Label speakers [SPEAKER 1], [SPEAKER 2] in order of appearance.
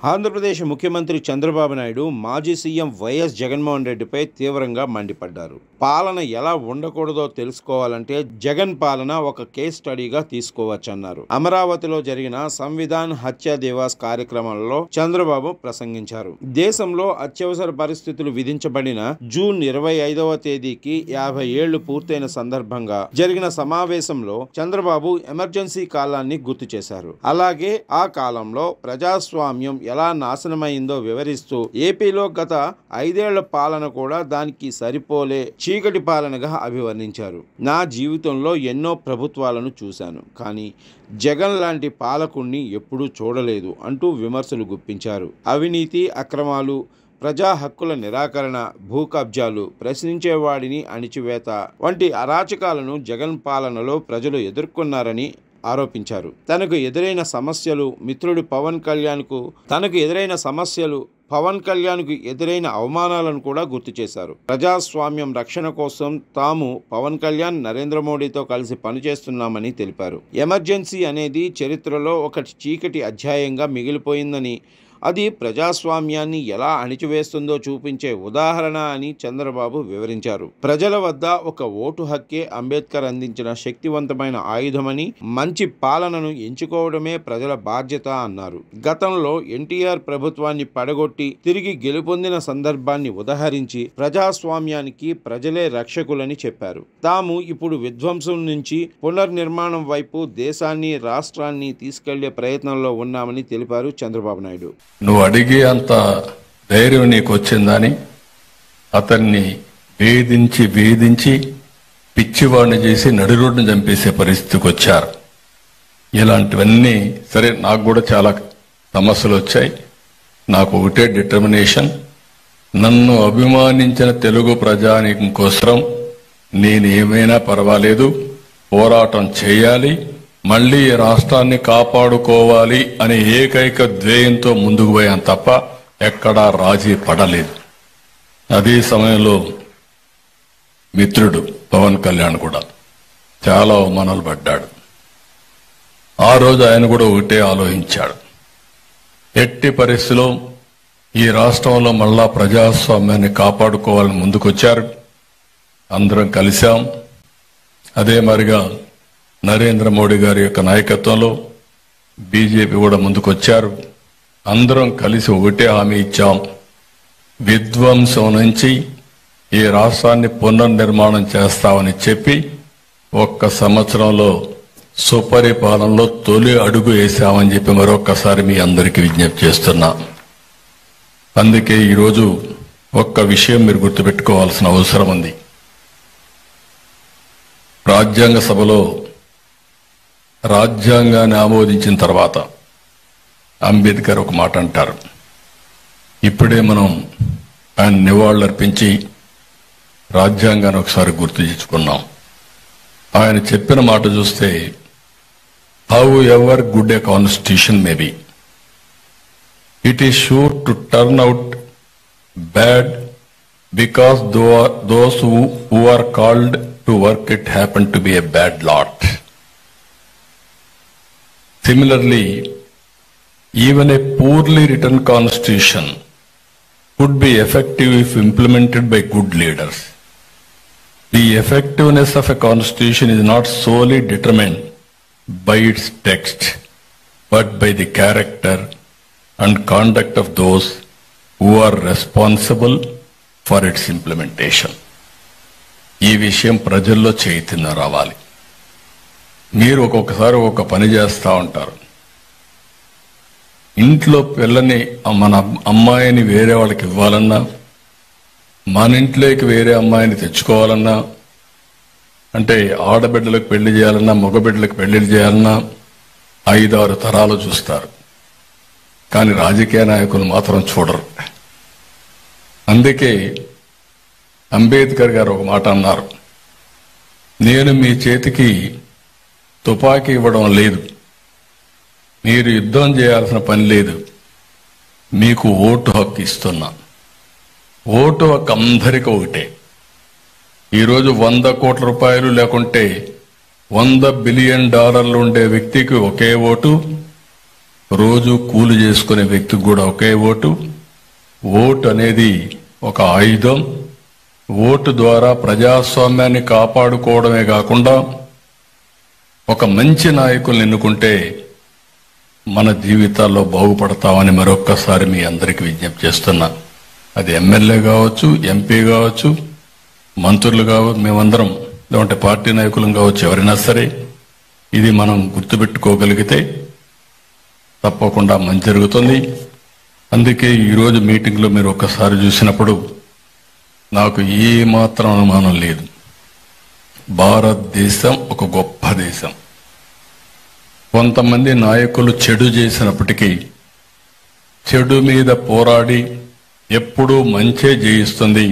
[SPEAKER 1] ఆంధ్రప్రదేశ్ ముఖ్యమంత్రి చంద్రబాబు నాయుడు మాజీ CM YS Jaganmohan రెడ్డిపై తీవ్రంగా మండిపడ్డారు. పాలన ఎలా ఉండకూడదో తెలుసుకోవాలంటే జగన్ పాలన ఒక కేస్ స్టడీగా తీసుకోవచ్చన్నారు. అమరావతిలో జరిగిన సంవిధాన్ హత్య దివాస్ కార్యక్రమంలో చంద్రబాబు ప్రసంగించారు. దేశంలో అత్యవసర పరిస్థితులు విధించబడిన జూన్ 25వ తేదీకి 50 ఏళ్లు పూర్తయిన సందర్భంగా జరిగిన సమావేశంలో చంద్రబాబు ఎమర్జెన్సీ కాలాన్ని గుర్తు చేశారు. అలాగే ఆ కాలంలో ప్రజాస్వామ్యం ఎలా నాశనమైందో వివరిస్తూ ఏపీలో గత 5 ఏళ్ల పాలన కూడా దానికి సరిపోలే చీకటి పాలనగా అభివర్ణించారు. నా జీవితంలో ఎన్నో ప్రభుత్వాలను చూశాను, కానీ జగన్ లాంటి పాలకుణ్ణి ఎప్పుడూ చూడలేదు అంటూ విమర్శలు గుప్పించారు. అవినీతి, అక్రమాలు, ప్రజా హక్కుల నిరాకరణ, భూ కబ్జాలు, ప్రశ్నించేవాడిని అణిచివేత వంటి అరాచకాలను జగన్ పాలనలో ప్రజలు ఎదుర్కొన్నారని ఆరోపించారు. తనకు ఎదురైన సమస్యలు పవన్ కళ్యాణ్కు ఎదురైన అవమానాలను కూడా గుర్తు చేశారు. ప్రజాస్వామ్యం రక్షణ కోసం తాము పవన్ కళ్యాణ్, నరేంద్ర మోడీతో కలిసి పనిచేస్తున్నామని తెలిపారు. ఎమర్జెన్సీ అనేది చరిత్రలో ఒక చీకటి అధ్యాయంగా మిగిలిపోయిందని, అది ప్రజాస్వామ్యాన్ని ఎలా అణిచివేస్తుందో చూపించే ఉదాహరణ అని చంద్రబాబు వివరించారు. ప్రజల వద్ద ఒక ఓటు హక్కే అంబేద్కర్ అందించిన శక్తివంతమైన ఆయుధమని, మంచి పాలనను ఎంచుకోవడమే ప్రజల బాధ్యత అన్నారు. గతంలో ఎన్టీఆర్ ప్రభుత్వాన్ని పడగొట్టి తిరిగి గెలుపొందిన సందర్భాన్ని ఉదహరించి ప్రజాస్వామ్యానికి ప్రజలే రక్షకులని చెప్పారు. తాము ఇప్పుడు విధ్వంసం నుంచి పునర్నిర్మాణం వైపు దేశాన్ని, రాష్ట్రాన్ని తీసుకెళ్లే ప్రయత్నంలో ఉన్నామని తెలిపారు చంద్రబాబు నాయుడు.
[SPEAKER 2] నువ్వు అడిగే అంత ధైర్యం నీకు వచ్చిందని అతన్ని వేధించి పిచ్చివాడిని చేసి నడి రోడ్డును చంపేసే పరిస్థితికి వచ్చారు. ఇలాంటివన్నీ సరే, నాకు కూడా చాలా సమస్యలు వచ్చాయి. నాకు ఒకటే డిటర్మినేషన్, నన్ను అభిమానించిన తెలుగు ప్రజానీకం కోసం నేను ఏమైనా పర్వాలేదు, పోరాటం చేయాలి, మళ్లీ ఈ రాష్ట్రాన్ని కాపాడుకోవాలి అనే ఏకైక ధ్యేయంతో ముందుకు పోయాను తప్ప ఎక్కడా రాజీ పడలేదు. అదే సమయంలో మిత్రుడు పవన్ కళ్యాణ్ కూడా చాలా అవమానాలు పడ్డాడు. ఆ రోజు ఆయన కూడా ఒకటే ఆలోచించాడు, ఎట్టి పరిస్థితిలో ఈ రాష్ట్రంలో మళ్ళా ప్రజాస్వామ్యాన్ని కాపాడుకోవాలని ముందుకొచ్చారు. అందరం కలిశాం. అదే మరిగా నరేంద్ర మోడీ గారి యొక్క నాయకత్వంలో బీజేపీ కూడా ముందుకొచ్చారు. అందరం కలిసి ఒకటే హామీ ఇచ్చాం, విధ్వంసం నుంచి ఈ రాష్ట్రాన్ని పునర్నిర్మాణం చేస్తామని చెప్పి 1 సంవత్సరంలో సుపరిపాలనలో తొలి అడుగు వేశామని చెప్పి మరొక్కసారి మీ అందరికీ విజ్ఞప్తి చేస్తున్నా. అందుకే ఈరోజు ఒక్క విషయం మీరు గుర్తుపెట్టుకోవాల్సిన అవసరం ఉంది. రాజ్యాంగ సభలో రాజ్యాంగాన్ని ఆమోదించిన తర్వాత అంబేద్కర్ ఒక మాట అంటారు. ఇప్పుడే మనం ఆయన నివాళులర్పించి రాజ్యాంగాన్ని ఒకసారి గుర్తు తెచ్చుకున్నాం. ఆయన చెప్పిన మాట చూస్తే, however good a constitution may be, it is sure to turn out bad because those who are called to work it happen to be a bad lot. Similarly, even a poorly written constitution could be effective if implemented by good leaders. The effectiveness of a constitution is not solely determined by its text, but by the character and conduct of those who are responsible for its implementation. ఈ విషయం ప్రజల్లో చైతన్యం రావాలి. మీరు ఒక్కొక్కసారి ఒక పని చేస్తూ ఉంటారు. ఇంట్లో పిల్లని, మన అమ్మాయిని వేరే వాళ్ళకి ఇవ్వాలన్నా, మన ఇంట్లోకి వేరే అమ్మాయిని తెచ్చుకోవాలన్నా, అంటే ఆడబిడ్డలకు పెళ్లి చేయాలన్నా, మగబిడ్డలకు పెళ్లి చేయాలన్నా 5-6 తరాలు చూస్తారు. కానీ రాజకీయ నాయకులు మాత్రం చూడరు. అందుకే అంబేద్కర్ గారు ఒక మాట అన్నారు, నేను మీ చేతికి తుపాకీ ఇవ్వడం లేదు, మీరు యుద్ధం చేయాల్సిన పని లేదు, మీకు ఓటు హక్కు ఇస్తున్నా. ఓటు హక్కు అందరికీ ఒకటే. ఈరోజు 100 కోట్ల రూపాయలు లేకుంటే $100 బిలియన్ ఉండే వ్యక్తికి ఒకే ఓటు, రోజు కూలి చేసుకునే వ్యక్తికి కూడా ఒకే ఓటు. ఓటు అనేది ఒక ఆయుధం. ఓటు ద్వారా ప్రజాస్వామ్యాన్ని కాపాడుకోవడమే కాకుండా ఒక మంచి నాయకుల్ని ఎన్నుకుంటే మన జీవితాల్లో బాగుపడతామని మరొక్కసారి మీ అందరికీ విజ్ఞప్తి చేస్తున్నా. అది ఎమ్మెల్యే కావచ్చు, ఎంపీ కావచ్చు, మంత్రులు కావచ్చు, మేమందరం లేదంటే పార్టీ నాయకులం కావచ్చు, ఎవరైనా సరే ఇది మనం గుర్తుపెట్టుకోగలిగితే తప్పకుండా మంచి జరుగుతుంది. అందుకే ఈరోజు మీటింగ్లో మీరు ఒక్కసారి చూసినప్పుడు నాకు ఏమాత్రం అనుమానం లేదు, భారతదేశం ఒక గొప్ప దేశం. కొంతమంది నాయకులు చెడు చేసినప్పటికీ చెడు మీద పోరాడి ఎప్పుడూ మంచే జయిస్తుంది.